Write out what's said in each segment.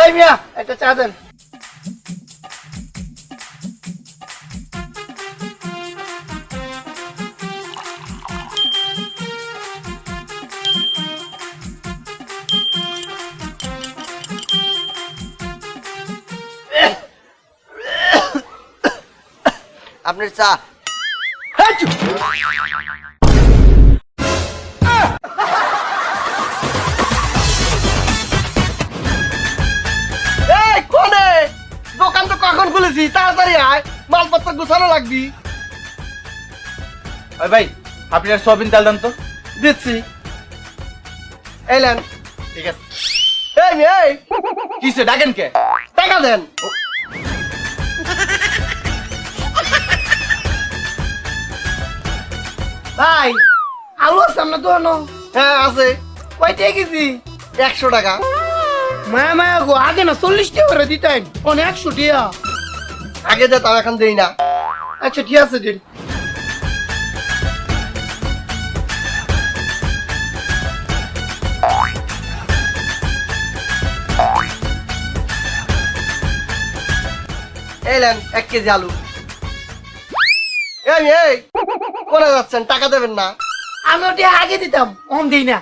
এই মিয়া একটা চা দেন। আপনার চা। কোনে দোকান তো কখন খুলেছি, তাড়াতাড়ি আয়, মালপত্র গুছানো লাগবি। ওই ভাই আপনি আর সয়াবিন তেল দেন তো। দিচ্ছি, এলেন। ঠিক আছে। এই মেয়ে, এই কিসে ডাকেন কে? টাকা দেন। ভাই আলু আছে আপনার দোকানো? হ্যাঁ আছে। কয়টা কেজি? 100 টাকা। মায়া মায়া গো, আগে না 40 টাকা করে দিতেন, এখন 100 টাকা। আগে দিতাম, এখন দেই না। আচ্ছা ঠিক আছে দিন। এলেন 1 কেজি আলু। এই কোনে যাচ্ছেন? টাকা দেবেন না? আমি ওটা আগে দিতাম, অন দিই না।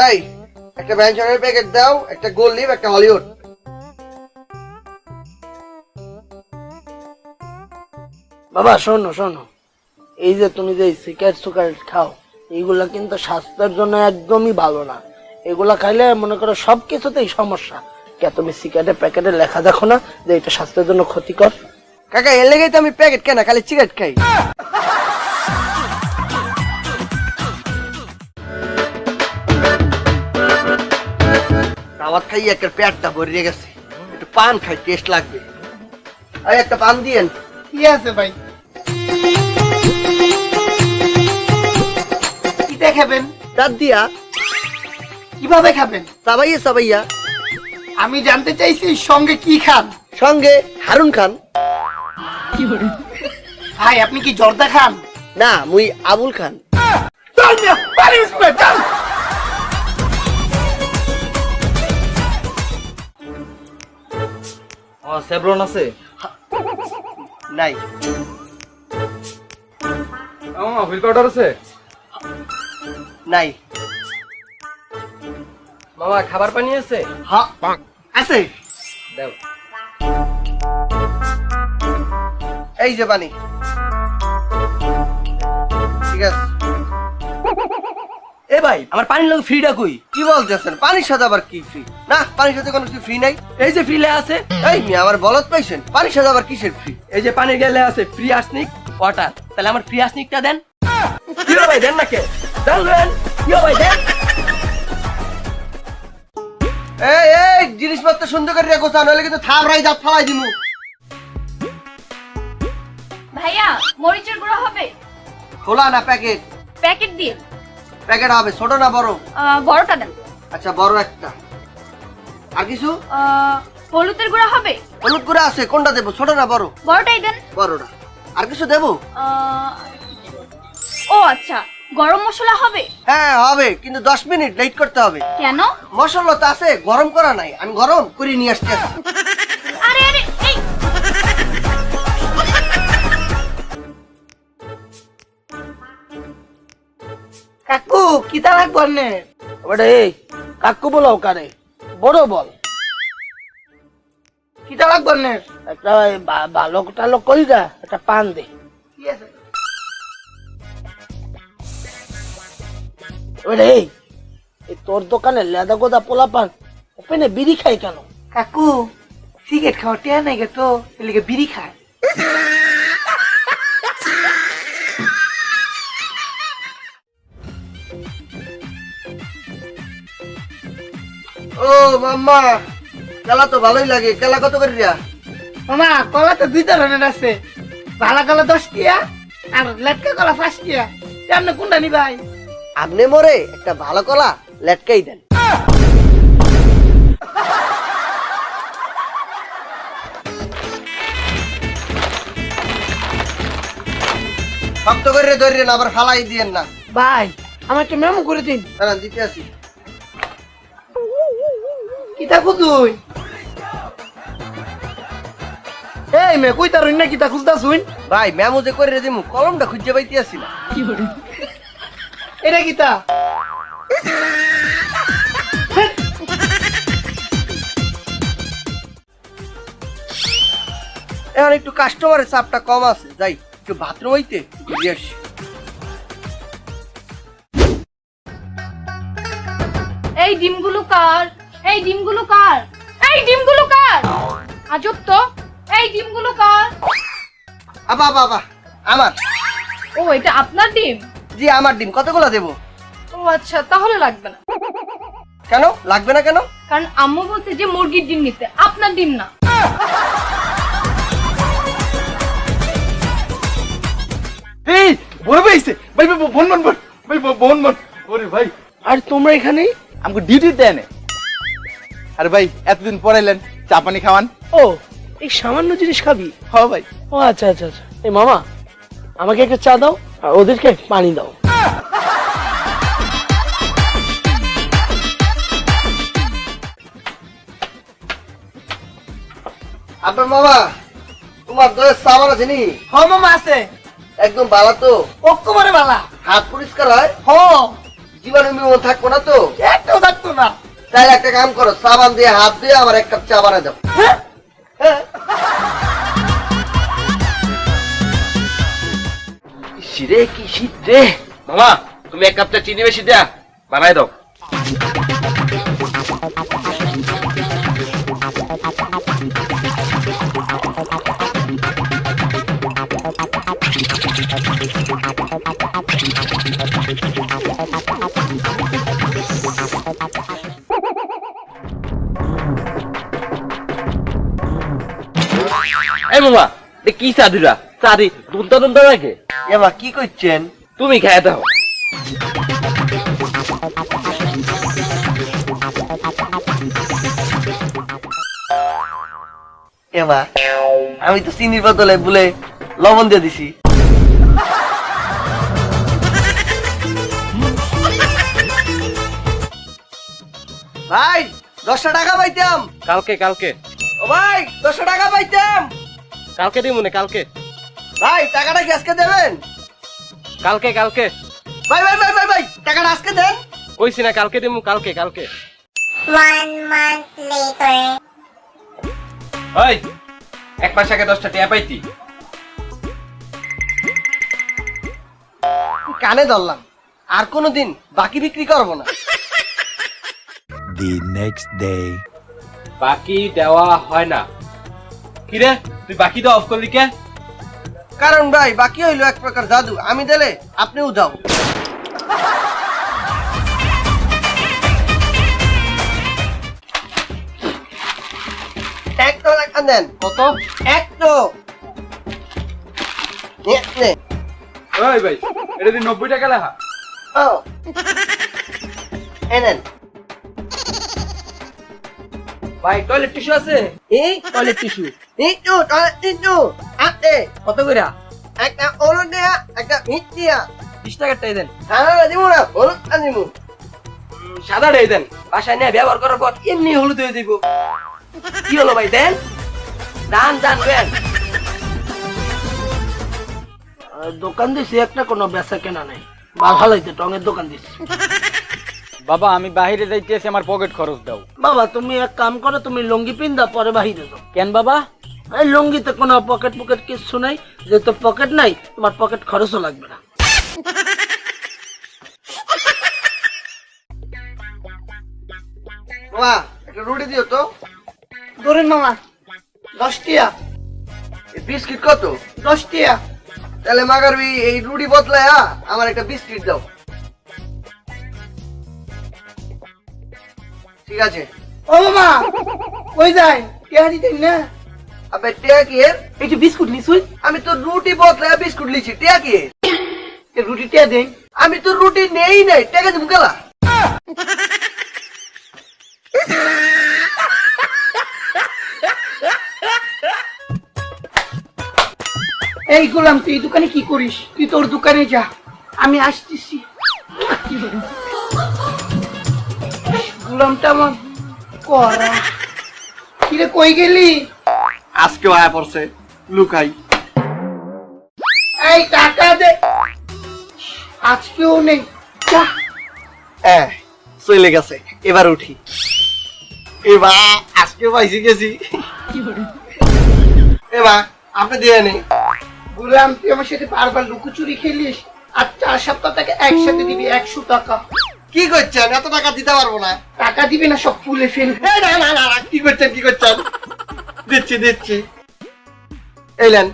এই একটা ব্যঞ্জনের প্যাকেট দাও, একটা গোল লিভ, একটা হলিউড। বাবা শোনো শোনো, এই যে তুমি যে সিগারেট সুগারেট খাও, এইগুলা কিন্তু স্বাস্থ্যের জন্য একদমই ভালো না। এগুলা খাইলে মনে করো সবকিছুতেই সমস্যা। কে তুমি সিগারেটের প্যাকেটে লেখা দেখো না যে এটা স্বাস্থ্যের জন্য ক্ষতিকর? কাকা এর লেগেই তো আমি প্যাকেট কেনা, খালি সিগারেট খাই। দাওয়াত খাই একটা পেটটা ভরিয়ে গেছে, একটু পান খাই, টেস্ট লাগবে। এই একটা পান দিয়েন। কি আছে ভাই? কিটা খাবেন? দাঁত দিয়া। কিভাবে খাবেন? সাবাইয়া সাবাইয়া। আমি জানতে চাইছি সঙ্গে কি খান? সঙ্গে হারুন খান। ভাই আপনি কি জর্দা খান? না, মুই আবুল খান। চল মিয়া, পানি উঠবে, চল। সেভরন আছে? নাই। হুইল পাউডার আছে? নাই। মামা খাবার পানি আছে? হ্যাঁ আছে। দাও। এই যে পানি। ঠিক আছে। এ ভাই আমার পানির লোক ফ্রিটা কই? কি বলতেছেন? পানির সাথে আবার কি ফ্রি? না, পানির সাথে কোনো কিছু ফ্রি নাই। এই যে ফ্রিলে আছে, এই মিয়া আমার বলত পাইছেন, পানির সাথে আবার কিসের ফ্রি? এই যে পানির গেলে আছে ফ্রি আর্সনিক ওয়াটার। তাহলে আমার ফ্রি আর্সনিকটা দেন। কি ভাই দেন না কে? দেন কি ভাই দেন। এই জিনিসপত্র সুন্দর করে রেখো, নাহলে কিন্তু থাবড়াই দাঁত ফালাই দিমু। ভাইয়া মরিচের গুঁড়ো হবে? খোলা না প্যাকেট? প্যাকেট দিয়ে। প্যাকেট হবে, ছোট না বড়? বড়টা দেন। আচ্ছা বড় একটা। আর কিছু? হলুদের গুঁড়ো হবে? হলুদ গুঁড়া আছে, কোনটা দেবো, ছোট না বড়? বড়টাই দেন। বড়টা। আর কিছু দেবো? ও আচ্ছা, গরম মশলা হবে? হ্যাঁ হবে, কিন্তু 10 মিনিট লেট করতে হবে। কেন? মশলা তো আছে, গরম করা নাই, আমি গরম করে নিয়ে আসতে আছি। আরে আরে এই কাকু কিটা লাগবো নে? ওটা এই কাকু বলাও কারে, বড় বল। কিটা লাগবো নে? একটা ভালো টালো কইরা একটা পান দে। কি আছে? ওটা এই তোর দোকানে লেদা গোদা পোলা পান ওপেনে বিড়ি খাই কেন? কাকু সিগারেট খাওয়া টিয়া নাই গে তো, এলিগে বিড়ি খায়। ও মাম্মা, কেলা তো ভালোই লাগে। কেলা কত করে দিয়া? মামা কলা তো 2 ধরনের আছে, ভালা কলা 10 টিয়া আর লেটকা কলা 5 টিয়া। আপনি কোনটা নি ভাই? আপনি মরে একটা ভালো কলা লেটকাই দেন। শক্ত করে ধরেন, আবার ফালাই দিয়েন না। ভাই আমার একটা মেমো করে দিন। দাঁড়ান দিতে আসি। কি থাকো তুই এই মে কই তার না কি তা খুঁজতা শুন ভাই মেমো যে করে দিমু কলমটা খুঁজে পাইতে আসি না। এটা কি তা এখন একটু কাস্টমারের চাপটা কম আছে, যাই একটু বাথরুম হইতে ঘুরে আসি। এই ডিমগুলো কার? এই ডিমগুলো কার? এই ডিমগুলো কার? আজব তো। এই ডিমগুলো কার? আবা বাবা আমার। ও এটা আপনার ডিম? জি আমার ডিম। কতগুলো দেবো? ও আচ্ছা, তাহলে লাগবে না। কেন লাগবে না কেন? কারণ আম্মু বলছে যে মুরগির ডিম নিতে, আপনার ডিম না। এই বড় ভাই আইছে ভাই ভাই বোন বোন বোন ভাই বোন বোন ওরে ভাই আর তোমরা এখানে? আমাকে ডিউটি দেন। আরে ভাই এতদিন পর এলেন, চা পানি খাওয়ান। ও এই সামান্য জিনিস খাবি? হ্যাঁ ভাই। ও আচ্ছা আচ্ছা আচ্ছা। এই মামা আমাকে একটা চা দাও আর ওদেরকে পানি দাও। আপনার মামা তোমার দয়ের সামান আছে নি? হ মামা আছে একদম বালা তো? অক্টোবরে বালা হাত পরিষ্কার হয়? হ জীবাণু মিবাণু থাকবো না তো? একটাও থাকতো না তাহলে একটা কাম করো, সাবান দিয়ে হাত দিয়ে আমার এক কাপ চা বানায় দাও। হ্যাঁ? হ্যাঁ। শিরে কি শীত রে। মামা তুমি এক কাপ চা চিনি বেশি দেয়া বানাই দাও। এই মামা এ কি চা দিলা? চা দি দুনতা দুনতা লাগে। এমা কি করছেন? তুমি খেয়ে দাও। এমা আমি তো চিনির বদলে বলে লবণ দিয়ে দিছি। ভাই 10 টাকা পাইতাম। কালকে কালকে ও ভাই 10 টাকা পাইতাম। কালকে দিই মনে কালকে। ভাই টাকাটা কি আজকে দেবেন? কালকে কালকে ভাই ভাই ভাই ভাই ভাই টাকাটা আজকে দেন। কইছি না কালকে দিমু কালকে কালকে। 1 month later. ওই এক মাস আগে 10টা টাকা পাইতি। কানে ধরলাম, আর কোনোদিন বাকি বিক্রি করবো না। The next day. বাকি দেওয়া হয় না। কি রে তুই বাকি দাও অফ করলি কে? কারণ ভাই বাকি হইলো এক প্রকার জাদু, আমি দিলে আপনিও যাও। এক তো টাকা দেন। কত? এক তো নে। ওই ভাই এটা দি 90 টাকা লেখা। ও এনেন। ভাই টয়লেট টিস্যু আছে? এই টয়লেট টিস্যু টয়লেট টিস্যু আছে। কত কইরা? একটা হলুদ দেয়া, একটা মিট দিয়া। 20 টাকাটাই দেন। সাদা দিব না, হলুদ দিব। সাদাটাই দেন। বাসায় নিয়ে ব্যবহার করার পর এমনি হলুদ হয়ে যাইব। কি হলো ভাই দেন? দান দান দেন। দোকান দিছি একটা, কোনো বেচা কেনা নাই। বালহালাইতে টঙের দোকান দিছি। বাবা আমি বাইরে যাইতেছি, আমার পকেট খরচ দাও। বাবা তুমি এক কাম করো, তুমি লুঙ্গি পিন্দা পরে বাহিরে যাও। কেন বাবা? এই লুঙ্গিতে কোনো পকেট পকেট কিছু নাই, যেহেতু পকেট নাই তোমার পকেট খরচও লাগবে না। বাবা একটা রুটি দিও তো। ধরেন মামা 10 টিয়া এই বিস্কিট কত? 10 টিয়া তাহলে মাগারবি এই রুটি বদলায়া আমার একটা বিস্কিট দাও। ঠিক আছে। ও মামা কই যাই টিয়া দিতেন না আবে টিয়া কি এর? এই যে বিস্কুট নিছুই আমি তো রুটি বদলায়া বিস্কুট লিছি, টিয়া কি এর? এই রুটি টিয়া দেন আমি তো রুটি নেই নাই, টাকা দিব গেলা। এই গোলাম তুই এই দোকানে কি করিস? তুই তোর দোকানে যা, আমি আসতেছি। গুলামটা আমার করা। কিরে কই গেলি? আজকেও আয়া পড়ছে, লুকাই। এই টাকা দে। আজকেও নেই। যা। চলে গেছে, এবার উঠি। এবার আজকেও পাইছি গেছি। এবার আপনি দিয়ে নেই। গুলাম তুই আমার সাথে বারবার লুকোচুরি খেলিস আর 4 সপ্তাহ থেকে একসাথে দিবি 100 টাকা। কি করছেন? এত টাকা দিতে পারবো না। টাকা দিবি না সব ফুলে ফেলবি। এই না না না না, কি করছেন কি করছেন? দিচ্ছি দিচ্ছি, এলেন।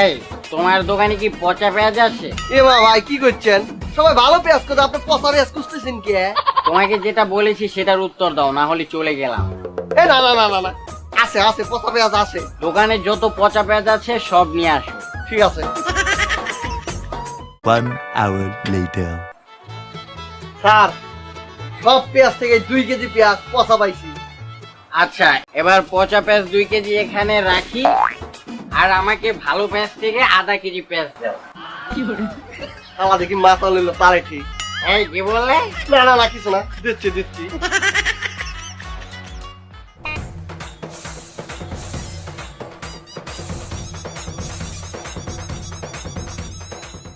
এই তোমার দোকানে কি পচা পেঁয়াজ আছে? এ মা ভাই কি করছেন? সবাই ভালো পেঁয়াজ করে, আপনি পচা পেঁয়াজ খুঁজতেছেন কে? তোমাকে যেটা বলেছি সেটার উত্তর দাও, না হলে চলে গেলাম। এ না না না না না, আছে আছে, পচা পেঁয়াজ আছে। দোকানে যত পচা পেঁয়াজ আছে সব নিয়ে আসো। ঠিক আছে। 1 hour later. স্যার, সব পেঁয়াজ থেকে 2 কেজি পেঁয়াজ পচা পাইছি। আচ্ছা, এবার পচা পেঁয়াজ 2 কেজি এখানে রাখি, আর আমাকে ভালো পেঁয়াজ থেকে আধা কেজি পেঁয়াজ দাও। আমার দেখি মাথা লইল তারে ঠিক। এই কি বললে? না না না, কিছু না, দিচ্ছি দিচ্ছি।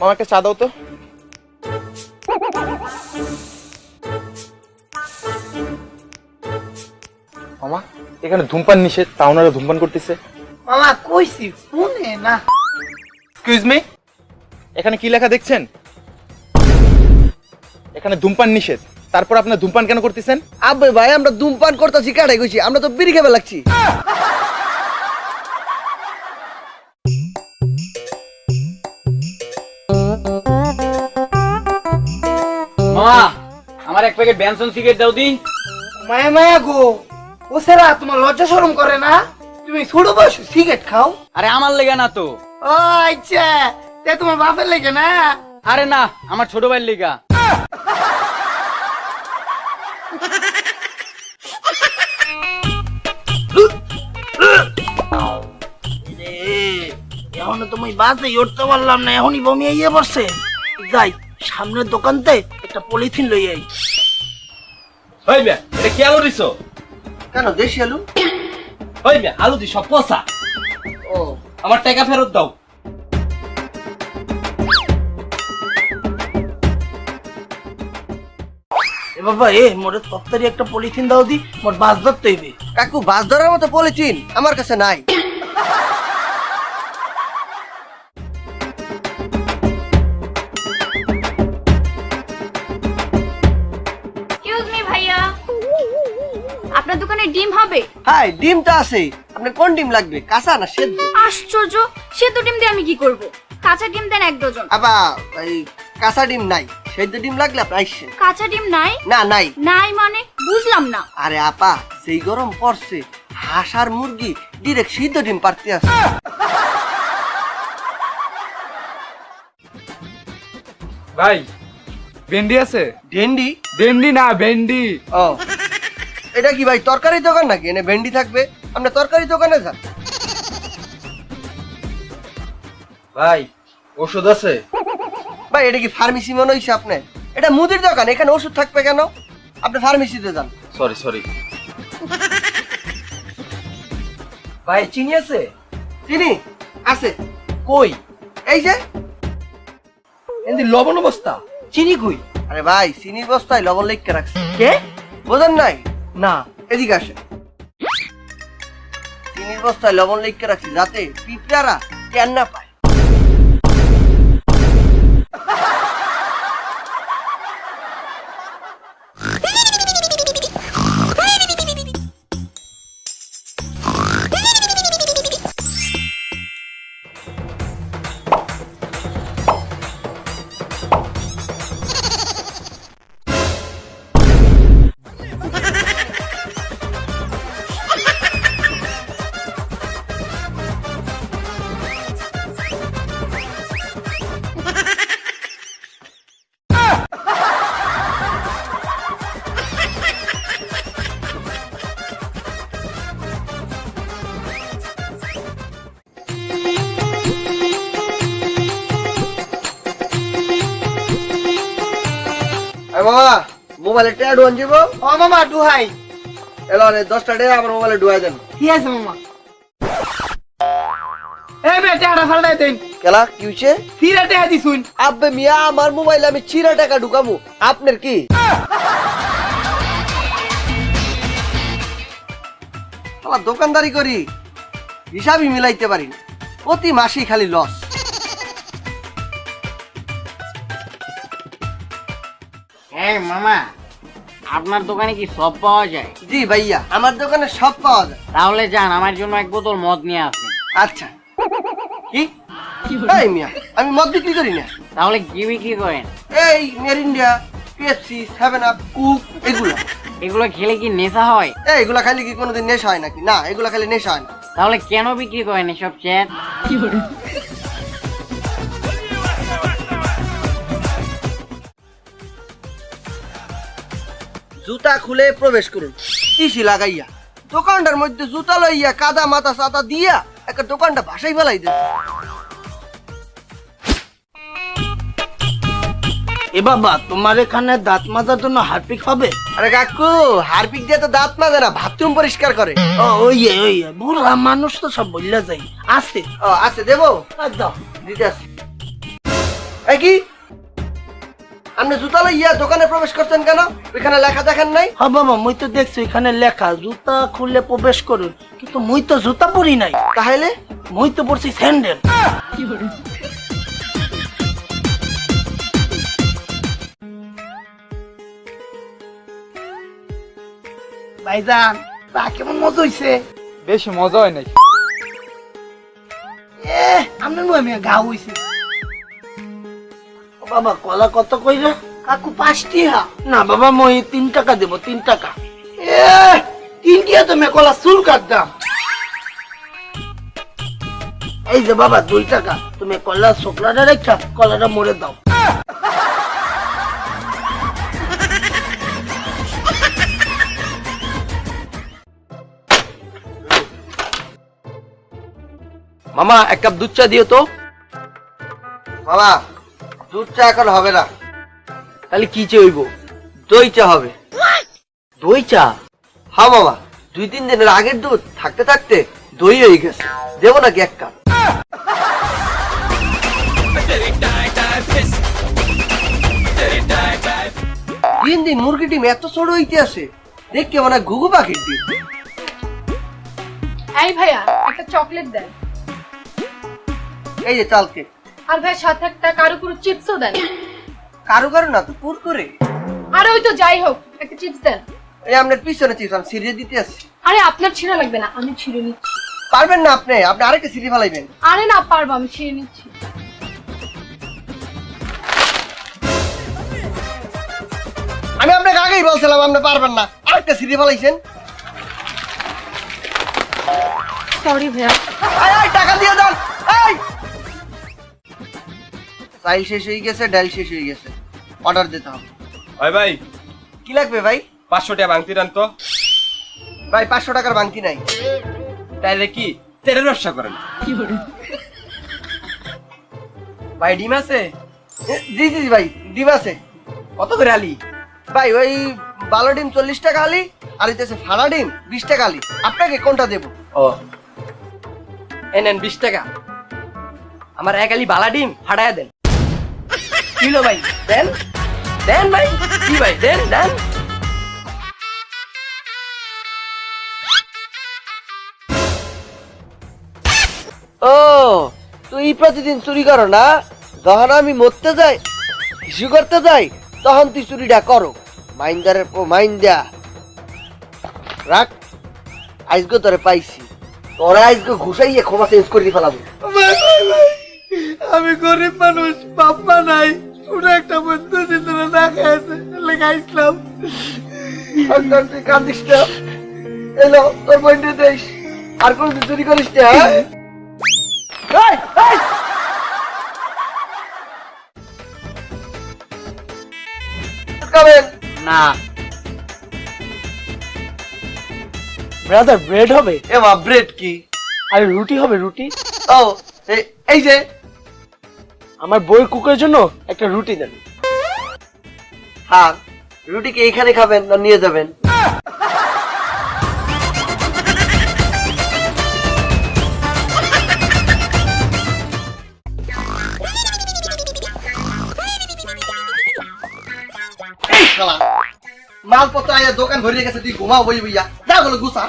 আমাকে চা দাও তো। মামা, এখানে ধূমপান নিষেধ, তা ওনারা ধূমপান করতেছে। মামা কইছি শুনে না। এক্সকিউজ মি, এখানে কি লেখা দেখছেন? এখানে ধূমপান নিষেধ, তারপর আপনারা ধূমপান কেন করতেছেন? আবে ভাই, আমরা ধূমপান করতেছি কাটাই কইছি, আমরা তো বিড়ি খেবে লাগছি। মামা, আমার এক প্যাকেট বেনসন সিগারেট দাও দি। মায়া মায়া গো, ও সেরা তোমার লজ্জা শরম করে না? তুমি ছোট বয়স সিগারেট খাও? আরে আমার লেগে না তো। ও আচ্ছা, তে তোমার বাপের লেগে না? আরে না, আমার ছোট ভাইয়ের লেগা। এখন তুমি বাসে উঠতে পারলাম না, এখনই বমি আইয়ে পড়ছে। যাই সামনের দোকানতে একটা পলিথিন লই আই। ওই মিয়া, এটা কি আলু দিছো? কেন দেশি আলু? ওই মিয়া, আলু দি সব পচা। ও, আমার টাকা ফেরত দাও। এ বাবা, মোরে তত্তারি একটা পলিথিন দাও দি, মোর বাস ধরতে হইবে। কাকু বাস ধরার মতো পলিথিন আমার কাছে নাই। এক্সকিউজ মি ভাইয়া, আপনার দোকানে ডিম হবে? হাই, ডিম তো আছে। আপনার কোন ডিম লাগবে, কাঁচা না সেদ্ধ? আশ্চর্য, সেদ্ধ ডিম দিয়ে আমি কি করব? কাঁচা ডিম দেন 1 ডজন। আবা, এই কাঁচা ডিম নাই, সেদ্ধ ডিম লাগলে আপনি আইসেন। কাঁচা ডিম নাই? না নাই। নাই মানে বুঝলাম না। আরে আপা, সেই গরম পড়ছে, হাঁস আর মুরগি ডিরেক্ট সিদ্ধ ডিম পারতে আছে। ভাই, ভেন্ডি আছে? ভেন্ডি? ভেন্ডি না, ভেন্ডি। ও, এটা কি ভাই তরকারি দোকান নাকি এনে ভেন্ডি থাকবে? আমরা তরকারি দোকানে যান। ভাই, ওষুধ আছে? ভাই, এটা কি ফার্মেসি মনে হইছে আপনি? এটা মুদির দোকান, এখানে ওষুধ থাকবে কেন? আপনি ফার্মেসিতে যান। Sorry sorry. ভাই, চিনি আছে? চিনি আছে। কই? এই যে এন্দি লবণ বস্তা। চিনি কই? আরে ভাই, চিনির বস্তায় লবণ লিখে রাখছে। কে? বোঝেন নাই? না। এদিকে আসে। চিনির বস্তায় লবণ লিখে রাখছি যাতে পিঁপড়ারা টের না পায়। মামা মোবাইলে ট্যাড ওয়ান যাবো ও মামা ডুহাই এলো 10টা টাকা আমার মোবাইলে ডুয়াই দেন ঠিক আছে মামা এই বেটা আড়া ফালদাই দেন কেলা কি হইছে ফিরে টাকা দিছুন আব্বে মিয়া আমার মোবাইলে আমি চিরা টাকা ঢুকামু আপনার কি আমার দোকানদারি করি হিসাবই মিলাইতে পারি না প্রতি মাসেই খালি লস এই মামা আপনার দোকানে কি সব পাওয়া যায়? জি ভাইয়া আমার দোকানে সব পাওয়া যায় তাহলে যান আমার জন্য এক বোতল মদ নিয়ে আসেন। আচ্ছা কি এই মিয়া আমি মদ বিক্রি করি না তাহলে কি বিক্রি করেন? এই মেরিন্ডা পেপসি 7 আপ কুক এগুলা এগুলো খেলে কি নেশা হয়? এগুলা খালি কি কোনোদিন নেশা হয় নাকি না এগুলা খালি নেশা হয় না তাহলে কেন বিক্রি করেন এসব চ্যাট? জুতা খুলে প্রবেশ করুন টিসি লাগাইয়া দোকানটার মধ্যে জুতা লইয়া কাদা মাথা ছাতা দিয়া একটা দোকানটা ভাসাই ফেলাই দে এ বাবা তোমার এখানে দাঁত মাজার জন্য হারপিক হবে? আরে কাকু হারপিক দিয়ে তো দাঁত মাজে না বাথরুম পরিষ্কার করে ও ওই বুড়া মানুষ তো সব বললে যাই আছে। ও আছে দেবো দাও দিতে আসি এই কি আপনি জুতা লইয়া দোকানে প্রবেশ করছেন কেন ওইখানে লেখা দেখেন নাই হ্যাঁ বাবা মুই তো দেখছি এখানে লেখা জুতা খুলে প্রবেশ করুন, কিন্তু মুই তো জুতা পরি নাই, তাহলে মুই তো পরছি স্যান্ডেল। ভাইজান তা কেমন মজা হইছে? বেশি মজা হয় নাই। আপনার নয় মেয়ে গা হইছে। ও বাবা কলা কত কইলে? কাকু 5 টাকা। না বাবা মই 3 টাকা দেব 3 টাকা। 3 টাকা তো মে কলা চুল কাটতাম। এই যে বাবা 2 টাকা, তুমি কলা শুকলাটা রেখা কলাটা মরে দাও। মামা 1 কাপ দুধ চা দিও তো। বাবা দুধ চা এখন হবে না তাহলে কি চা হইব? দই চা হবে দই চা? হ্যাঁ বাবা 2-3 দিনের আগের দুধ থাকতে থাকতে দই হয়ে গেছে দেবো নাকি 1 কাপ দিন দিন মুরগি ডিম এত ছোট হইতে আছে দেখতে মানে ঘুঘু পাখির ডিম এই ভাইয়া একটা চকলেট দেন, এই যে চাল কেক আর ভাই সাথে একটা কারুকুরু চিপসও দেন। কারু কারু না তো পুর করে আরে ওই তো যাই হোক একটা চিপস দেন। এই আপনার পিছনে চিপস আমি সিরিয়ে দিতে আসছি আরে আপনার ছিঁড়া লাগবে না, আমি ছিঁড়ে নিচ্ছি। পারবেন না আপনি আপনি আরেকটা সিরি ফেলাইবেন আরে না পারবো, আমি ছিঁড়ে নিচ্ছি। আমি আপনাকে আগেই বলছিলাম আপনি পারবেন না আরেকটা সিরি ফেলাইছেন সরি ভাইয়া। এই টাকা দিয়ে দেন এই চাইল শেষ হয়ে গেছে ডাল শেষ হয়ে গেছে অর্ডার দিতে হবে ভাই ভাই কি লাগবে ভাই 500 টাকা ভাঙতি রান তো। ভাই 500 টাকার বাংকি নাই তাইলে কি তেলের ব্যবসা করেন? ভাই ডিম আছে? জি জি ভাই ডিম আছে কত করে আলি? ভাই ওই ভালো ডিম 40 টাকা আলি আর হইতেছে ফাড়া ডিম 20 টাকা আলি আপনাকে কোনটা দেবো ও নেন 20 টাকা। আমার 1 আলি বালা ডিম ফাড়ায়া দেন। কিলো ভাই দেন দেন ভাই কি ভাই দেন দেন। ও তুই প্রতিদিন চুরি করো না যখন আমি মরতে যাই হিসু করতে যাই তখন তুই চুরিটা করো মাইন্দারের মাইন্দা রাখ আজকে তোরে পাইছি তোরা আজকে ঘুষাইয়ে ক্ষমা চেঞ্জ করে দিয়ে ফেলাবো আমি গরিব মানুষ, বাপ্পা নাই, শুনে একটা বন্ধু দিন না খাইছে লেখাইছিলাম। তুই কাঁদিস না এলো তোর বইন্ডে দেশ আর কোন চুরি করিস না হ্যাঁ খাবেন না ব্রাদার ব্রেড হবে? এ মা ব্রেড কি আর রুটি হবে? রুটি ও এই যে আমার বই কুকের জন্য একটা রুটি দেন। হ্যাঁ রুটি কি এইখানে খাবেন না নিয়ে যাবেন? এই শালা মালপত্র আয়া দোকান ভরে গেছে, তুই ঘুমাও বই বইয়া, যা বলে গুছা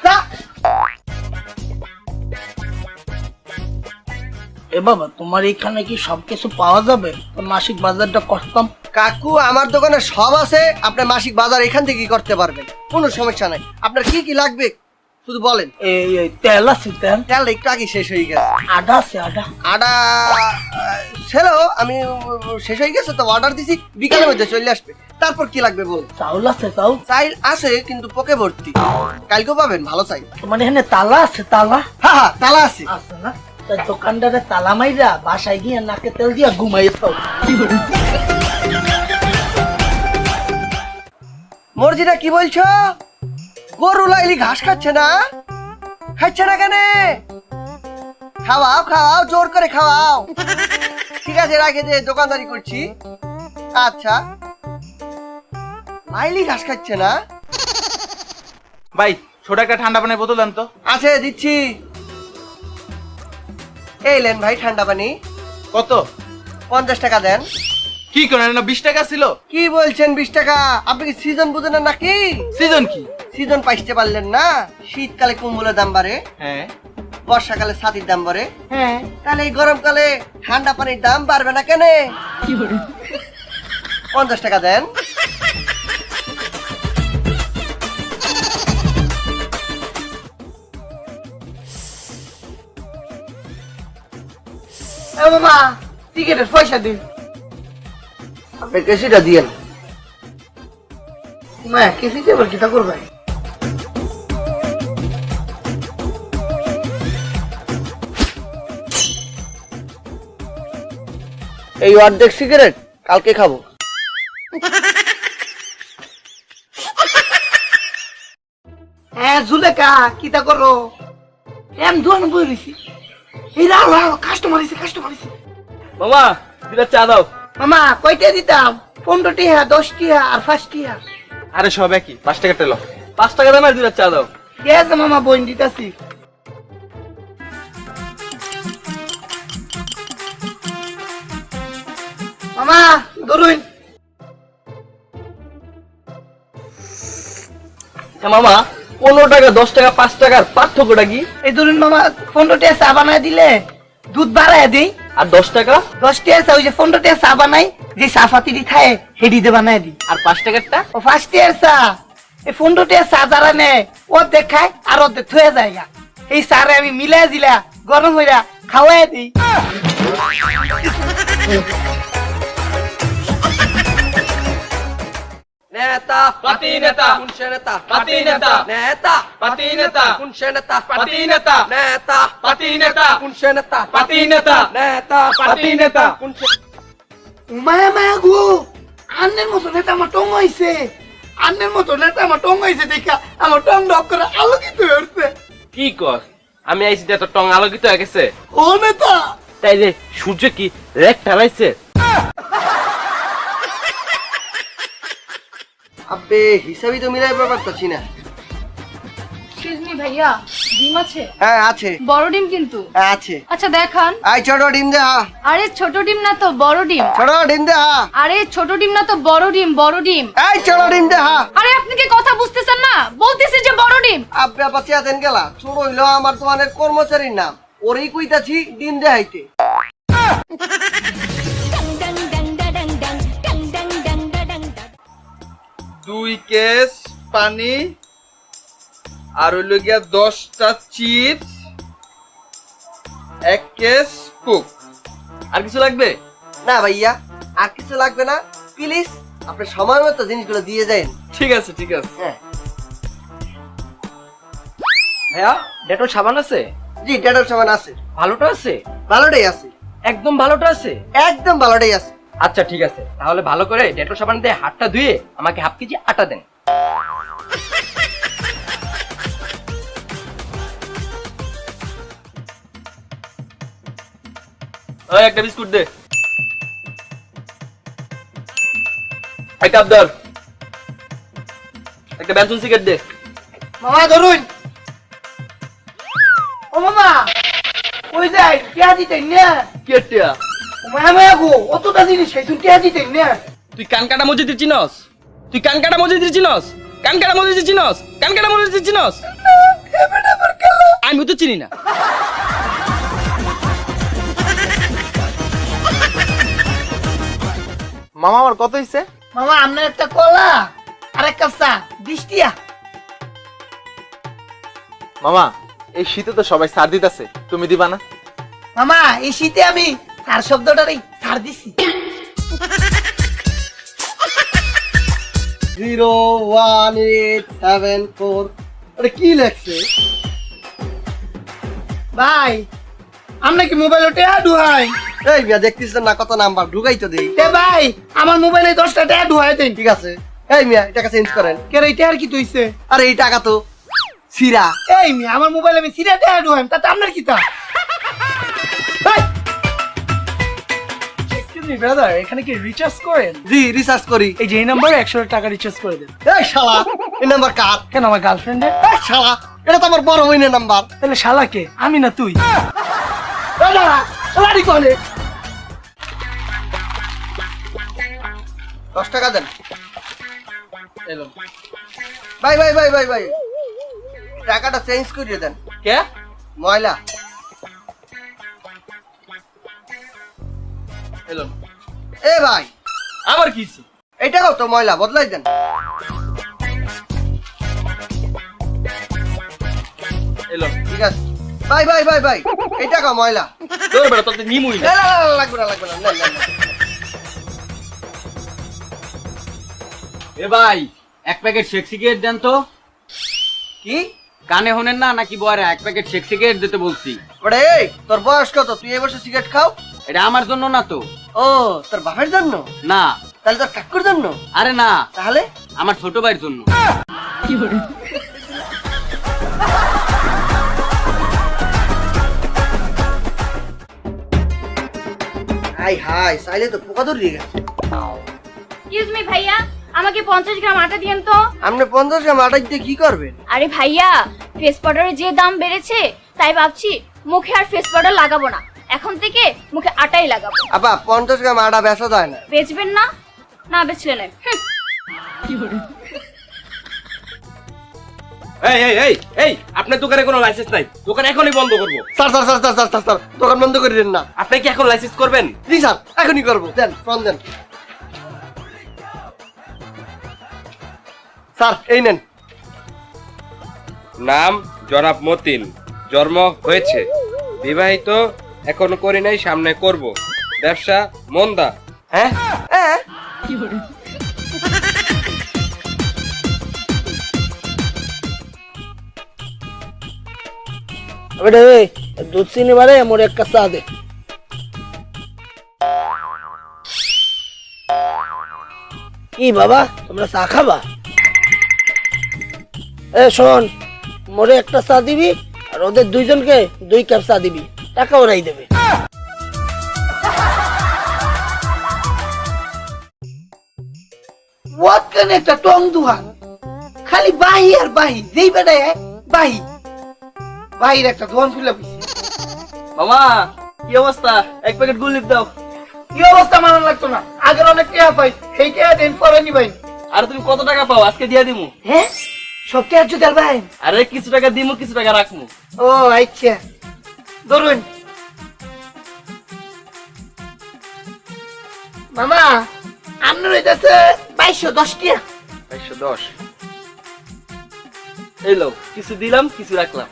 যা। এ বাবা, তোমার এখানে কি সবকিছু পাওয়া যাবে? তো মাসিক বাজারটা করতাম। কাকু, আমার দোকানে সব আছে, আপনি মাসিক বাজার এখান থেকেই করতে পারবেন, কোনো সমস্যা নাই। আপনার কি কি লাগবে শুধু বলেন। এই তেল আছে, তেল তেল একটু আগে শেষ হয়ে গেছে। আটা আছে, আটা আটা ছিল, আমি শেষ হয়ে গেছে তো অর্ডার দিছি, বিকালের মধ্যে চলে আসবে। তারপর কি লাগবে বল। চাউল আছে, চাউল চাইল আছে কিন্তু পোকে ভর্তি, কালকেও পাবেন ভালো চাইল। তোমার এখানে তালা আছে, তালা হ্যাঁ হ্যাঁ তালা আছে। আছে না? তাই দোকানদারে তালা মাইরা বাসায় গিয়ে নাকে তেল দিয়া ঘুমাইয়ে থাও। মর্জিনা কি বলছো? গরু লাইলি ঘাস খাচ্ছে না? খাচ্ছে না কেন? খাওয়াও খাওয়াও, জোর করে খাওয়াও। ঠিক আছে রাখে দে, দোকানদারি করছি। আচ্ছা, লাইলি ঘাস খাচ্ছে না? ভাই ছোট একটা ঠান্ডা পানির বোতল দেন তো। আছে, দিচ্ছি। এই লেন ভাই ঠান্ডা পানি। কত? 50 টাকা দেন। কি করেন না, 20 টাকা ছিল। কি বলছেন 20 টাকা? আপনি কি সিজন বুঝেন না নাকি? সিজন কি? সিজন পাইতে পারলেন না? শীতকালে কম্বলের দাম বাড়ে, হ্যাঁ। বর্ষাকালে ছাতির দাম বাড়ে, হ্যাঁ, তাহলে এই গরমকালে ঠান্ডা পানির দাম বাড়বে না কেন? 50 টাকা দেন। এ মামা, টিকেটের পয়সা দিন। আপনি কেসিটা দিয়েন। মা কেসি দিয়ে আবার কিটা করবে? এই অর্ধেক সিগারেট কালকে খাবো। হ্যাঁ জুলেখা, কিটা করো? এম দোকান বইছি। এই রাও রাও, কাস্টমার এসে, কাস্টমার এসে। মামা দুটা চা দাও। মামা কয়টা দিতাম? 15 টিহা, 10 টিহা আর 5 টিহা। আরে সব একই, 5 টাকা তেল। 5 টাকা দাম আর দুটা চা দাও। ঠিক আছে মামা, বইন দিতাছি। মামা ধরুন। মামা 15 টাকা, 10 টাকা, 5 টাকার পার্থক্যটা কি? এই ধরুন মামা, 15 টিহা চা বানায় দিলে দুধ বাড়ায় দিই। আর 10 টাকা? 10 টিহা চা, ওই যে 15 টিহা চা বানাই, যে সাফাতিরি খায় হেডি দিয়ে বানায় দিই। আর 5 টাকারটা? ও 5 টিহার চা, এই 15 টিহার চা যারা নেয় অর্ধেক খায় আর অর্ধেক থয়ে যায়। এই চারে আমি মিলাই দিলা গরম হইরা খাওয়াই দিই। নেতা পাতি নেতা, কোন সে নেতা পাতি নেতা, নেতা পাতি নেতা, কোন সে নেতা পাতি নেতা, নেতা পাতি নেতা, কোন সে নেতা পাতি নেতা, নেতা পাতি নেতা। কোন সে মায়া মায়া গো, আন্নের মতো নেতা আমার টং হইছে। আন্নের মতো নেতা আমার টং হইছে দেখা আমার টং ডক করে আলোকিত হচ্ছে। কি কস? আমি আইছি যে তোর টং আলোকিত হয়ে গেছে। ও নেতা, তাই রে, সূর্য কি রেক ঠেলাইছে? আবে হিসাবই তো মিলাই ব্যাপার করছি না। এক্সকিউজ মি ভাইয়া, ডিম আছে? হ্যাঁ আছে। বড় ডিম কিন্তু। হ্যাঁ, আছে। আচ্ছা দেখান। আই ছোট ডিম দে। হ্যাঁ আরে ছোট ডিম না তো বড় ডিম। ছোট ডিম দে। হ্যাঁ আরে ছোট ডিম না তো বড় ডিম, বড় ডিম। এই ছোট ডিম দে। হ্যাঁ আরে আপনি কি কথা বুঝতেছেন না? বলতেছি যে বড় ডিম। আব্বে বাচ্চা দেন গেলা, ছোট হইলো আমার দোকানের কর্মচারীর নাম, ওরই কইতাছি ডিম দেখাইতে। 2 কেস পানি আর হইল গিয়া 10টা চিপস, 1 কেস কোক। আর কিছু লাগবে? না ভাইয়া, আর কিছু লাগবে না, প্লিজ আপনি সময় মতো জিনিসগুলো দিয়ে দেন। ঠিক আছে ঠিক আছে। হ্যাঁ ভাইয়া ডেটল সাবান আছে? জি, ডেটার সামান আছে। ভালোটা আছে? ভালোটাই আছে, একদম ভালোটা আছে? একদম ভালোটাই আছে। আচ্ছা ঠিক আছে, তাহলে ভালো করে ডেটল সাবান দিয়ে হাতটা ধুয়ে আমাকে হাফ কেজি আটা দেন। ওই একটা বিস্কুট দে। এক কাপ ধর। একটা বেনসন সিগারেট দে। মামা ধরুন। ও মামা কই যাই টিয়া দিতেন না? কেটিয়া মামা গো অতটা জিনিস সেই তুই টিয়া দিতেন না? তুই কানকাটা মসজিদের চিনস? তুই কানকাটা মসজিদের চিনস? কানকাটা মসজিদের চিনস? কানকাটা মসজিদের চিনস? আমি তো চিনি না। মামা আমার কত হইছে? মামা আপনার একটা কলা আর এক কাপ চা 20 টিয়া। মামা এই শীতে তো সবাই সার দিতেছে, তুমি দিবা না? মামা এই শীতে আমি সার শব্দটারই ছাড় দিছি। 01874 আরে কি লেখছে? ভাই আমরা কি মোবাইলে টিয়া ঢুকাই? এই মিয়া দেখতিস না কত নাম্বার ঢুকাই তো দেই। এ ভাই আমার মোবাইলে 10টা টিয়া ঢুকাই দেন। ঠিক আছে, এই মিয়া টাকা চেঞ্জ করেন। কে রে টিয়া আর কি তুইছে? আরে এই টাকা তো সিরা। এই মি আমার মোবাইলে আমি সিরা টিয়া ঢুকাইম তাতে আপনার কি তা? এক্সকিউজ মি ব্রাদার, এখানে কি রিচার্জ করেন? জি রিসার্চ করি। এই যে এই নাম্বারে 100 টাকা রিচার্জ করে দেন। এই শালা এই নাম্বার কার? কেন আমার গার্লফ্রেন্ডের? এই শালা এটা তো আমার বড় বোনের নাম্বার। তাহলে শালাকে আমি না তুই? লাড়ি কোনে 10 টাকা দেন। এলো ভাই ভাই ভাই ভাই ভাই টাকাটা চেঞ্জ করিয়ে দেন। কে? ময়লা এলো এ ভাই আবার কি হইছে? এই টাকাও তো ময়লা, বদলাই দেন। এলো ঠিক আছে ভাই ভাই ভাই ভাই এই টাকা ময়লা। তোর বেটা তোতে নিমুই না। না, না, না, লাগবে না লাগবে না, নেন, নেন, নেন। এ ভাই, এক প্যাকেট শেক সিগারেট দেন তো। কি কানে হনেন না নাকি বয়রা? এক প্যাকেট শেক সিগারেট দিতে বলছি। ওরে এই তোর বয়স কত? তুই এই বছর সিগারেট খাও? এটা আমার জন্য না তো। ও তোর বাপের জন্য? না, তাহলে তোর কাকুর জন্য? আরে না, তাহলে আমার ছোট ভাইয়ের জন্য। হাই হাই সাইলে তো পোকা ধরিয়ে গেছে। এক্সকিউজ মি ভাইয়া, আমাকে 50 গ্রাম আটা দিয়েন তো। আপনি 50 গ্রাম আটা দিয়ে কি করবেন? আরে ভাইয়া, ফেস পাউডারের যে দাম বেড়েছে তাই ভাবছি মুখে আর ফেস পাউডার লাগাবো না, এখন থেকে মুখে আটাই লাগাবো। আপা 50 গ্রাম আটা বেচা যায় না। বেচবেন না? না বেচলে না। এই এই এই এই আপনার দোকানে কোনো লাইসেন্স নাই, দোকান এখনই বন্ধ করবো। Sir sir sir sir sir sir sir দোকান বন্ধ করে দেন না। আপনি কি এখন লাইসেন্স করবেন? জি স্যার এখনই করবো, দেন ফোন দেন। স্যার এই নেন। নাম জনাব মতিন, জন্ম হয়েছে, বিবাহিত, এখনো করি নাই, সামনে করব, ব্যবসা মন্দা। হ্যাঁ হ্যাঁ বেটা এই দুধ চিনি বারে মোর এক কাপ চা দে। কি বাবা তোমরা চা খাবা? এ শোন, মোরে একটা চা দিবি আর ওদের দুইজনকে 2 কাপ চা দিবি, টাকা ওরাই দেবে। ওয়াত কানে একটা টং দুহান খালি বাহি আর বাহি যেই বেটায় বাহি বাহির একটা দোয়ান খুলে বুঝছি। মামা কি অবস্থা? এক প্যাকেট গুলিপ দাও। কি অবস্থা মানান লাগতো না, আগের অনেক টিয়া পাই সেই টিয়া দিন পরে নিবাই। আর তুমি কত টাকা পাও? আজকে দিয়া দিমু। হ্যাঁ সব টিয়া জুতার ভাই। আরে কিছু টাকা দিমু, কিছু টাকা রাখমু। ও আচ্ছা ধরুন মামা আপনার হইতেছে 2210 টিয়া। 210। এলো কিছু দিলাম, কিছু রাখলাম।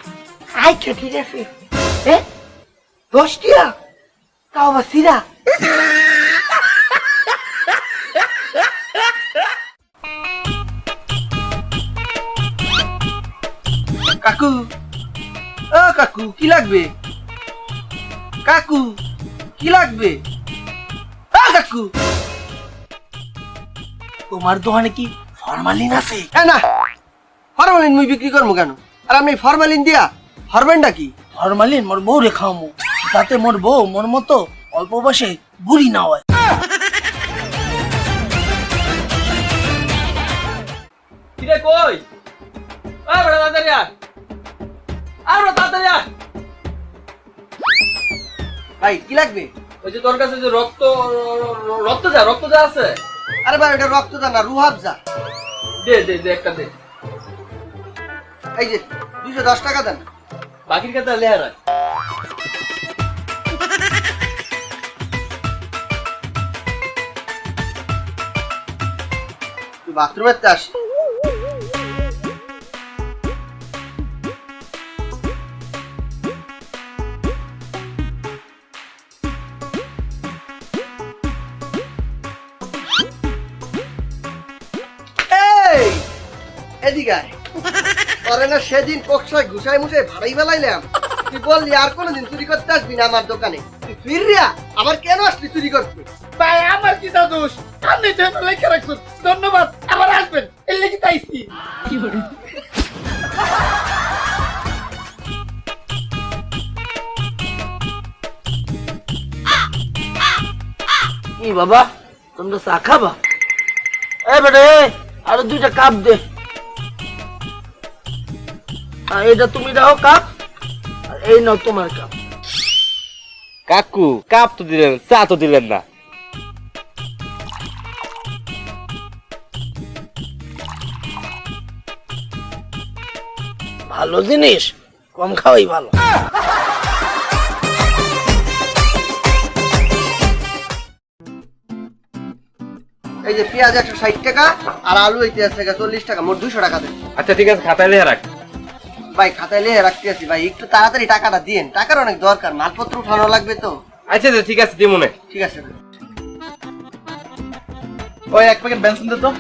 আচ্ছা ঠিক আছে। হ্যাঁ 10 টিয়া তাও আবার সিরা। কাকু ও কাকু কি লাগবে? কাকু কি লাগবে? কাকু তোমার দোকানে কি ফরমালিন আছে? না ফরমালিন মুই বিক্রি করবো কেন? আর আপনি ফরমালিন দিয়া হরবেনটা কি? ফরমালিন মোর বউ রে খাওয়ামু, যাতে মোর বউ মোর মতো অল্প বয়সে বুড়ি না হয়। কিরে কই আয় বড় তাড়াতাড়ি আয় আয় বড় তাড়াতাড়ি আয় ভাই কি লাগবে? ওই যে তোর কাছে যে রক্ত যা আছে আরে ভাই এটা রক্ত দা না, রুহাবজা। দে দে দে একটা দে এই যে 210 টাকা দেন। বাকির কথা লেয়া রাখ তুই বাথরুমে আস। এই এদিকে আয়। তোরে না সেদিন কক্সায় ঘুষাই মুছাই ভাড়াই বেলাইলাম, তুই বললি আর কোনোদিন চুরি করতে আসবি না আমার দোকানে। তুই ফিরিয়া আবার কেন আসলি চুরি করতে? ভাই আমার কি দোষ? আপনি তো লেখা রাখছেন, ধন্যবাদ। আবার আসবেন, এর লেগে তাইছি। কি বাবা, তোমরা চা খাবা? এ বেটা আরো 2টা কাপ দে। আর এটা তুমি দাও কাপ, আর এই নাও তোমার কাপ। কাকু কাপ তো দিলেন, চা তো দিলেন না। ভালো জিনিস কম খাওয়াই ভালো। এই যে পেঁয়াজ 160 টাকা আর আলু হইতে আছে 40 টাকা, মোট 200 টাকা দেন। আচ্ছা ঠিক আছে, খাতায় লিখে রাখ। ভাই খাতায় লিখে রাখতে আছি ভাই, একটু তাড়াতাড়ি টাকাটা দিন, টাকার অনেক দরকার, মালপত্র উঠানো লাগবে তো। আচ্ছা ঠিক আছে, দিমুনে। ঠিক আছে। ওই 1 প্যাকেট বেনসিন দে তো।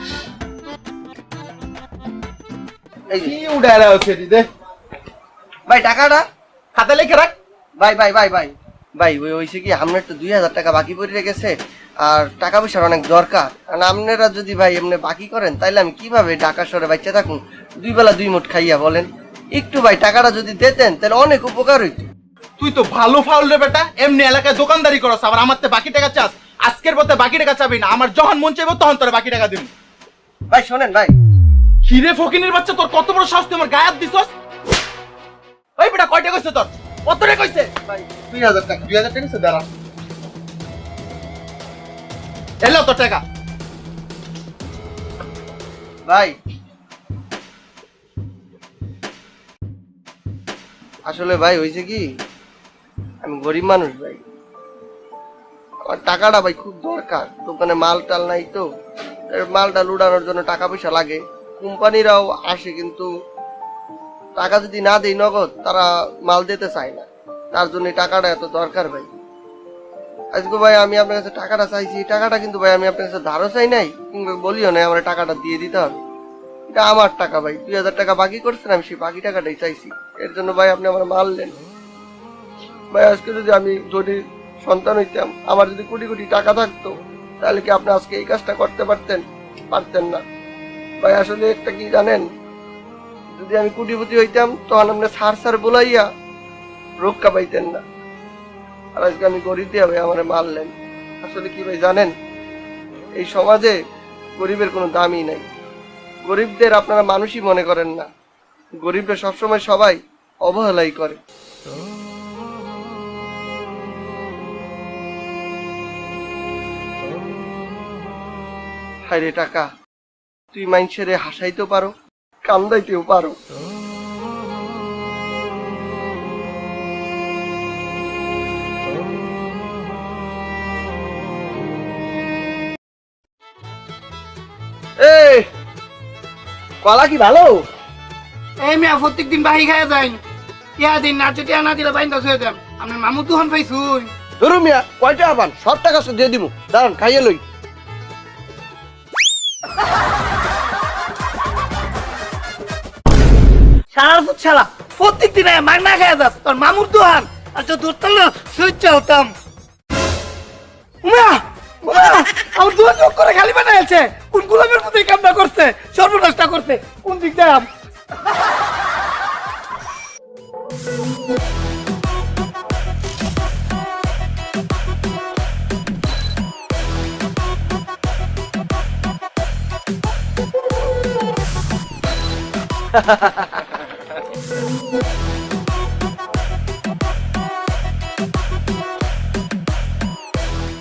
এই যে কি উড়াইলা হচ্ছে দে ভাই টাকাটা খাতা লিখে রাখ। ভাই ভাই ভাই ভাই ভাই ওই হইছে কি আপনার তো 2000 টাকা বাকি পড়ে গেছে, আর টাকা পয়সার অনেক দরকার। আর আপনারা যদি ভাই এমনি বাকি করেন তাইলে আমি কিভাবে ঢাকা শহরে বাচ্চা থাকুন, 2 বেলা 2 মুঠ খাইয়া বলেন? একটু ভাই টাকাটা যদি দিতেন তাহলে অনেক উপকার হইতো। তুই তো ভালো ফাউল রে বেটা, এমনি এলাকায় দোকানদারি করছ, আবার আমার তে বাকি টাকা চাস। আজকের পথে বাকি টাকা চাবি না, আমার যখন মন চাইবো তখন তোর বাকি টাকা দিন। ভাই শোনেন ভাই। হিরে ফকিনের বাচ্চা, তোর কত বড় সাহস, তুই আমার গায়ে হাত দিছস? ওই বেটা কয়টা কইছে তোর? কত রে কইছে? ভাই 2000 টাকা। 2000 টাকা সে দাঁড়া। এলো তোর টাকা। ভাই আসলে ভাই হইছে কি, আমি গরিব মানুষ ভাই, আমার টাকাটা ভাই খুব দরকার। দোকানে মাল টাল নাই তো, মালটা লুটানোর জন্য টাকা পয়সা লাগে। কোম্পানিরাও আসে, কিন্তু টাকা যদি না দেই নগদ, তারা মাল দিতে চায় না। তার জন্য টাকাটা এত দরকার ভাই। আজকে ভাই আমি আপনার কাছে টাকাটা চাইছি, টাকাটা কিন্তু ভাই আমি আপনার কাছে ধারও চাই নাই, কিংবা বলিও না আমার টাকাটা দিয়ে দিতে হবে। এটা আমার টাকা ভাই, 2000 টাকা বাকি করছেন, আমি সেই বাকি টাকাটাই চাইছি। এর জন্য ভাই আপনি আমার মারলেন ভাই। আজকে যদি আমি যদি সন্তান হইতাম, আমার যদি কোটি কোটি টাকা থাকতো, তাহলে কি আপনি আজকে এই কাজটা করতে পারতেন না ভাই। আসলে একটা কি জানেন, যদি আমি কোটিপতি হইতাম তখন আপনি সার বলাইয়া রক্ষা পাইতেন না। আর আজকে আমি গরিব দিয়ে ভাই আমার মারলেন। আসলে কি ভাই জানেন, এই সমাজে গরিবের কোনো দামই নাই। গরিবদের আপনারা মানুষই মনে করেন না, গরিবরা সবসময় সবাই অবহেলাই করে। হায়রে টাকা, তুই মানুষের হাসাইতেও পারো, কান্দাইতেও পারো। এই কলা কি ভালো? এই মেয়া প্রত্যেকদিন বাহি খাইয়া যাই, ইয়া দিন না যদি আনা দিলে বাইন্দা ছুঁয়ে দেন। আপনার মামু তুহন পাইছুন। ধরু মিয়া কয়টা আবান, সব টাকা দিয়ে দিব, দাঁড়ান খাইয়ে লই। সারা ছাড়া প্রত্যেকদিন মাগনা খাইয়া যাস, তোর মামুর তুহান। আচ্ছা দূর তাহলে সুইচ চালতাম। আমার দুয়ার যোগ করে খালি বানাইছে, কোন গোলামের মধ্যে এই কামটা করছে, সর্বনাশটা করছে, কোন দিক যায়?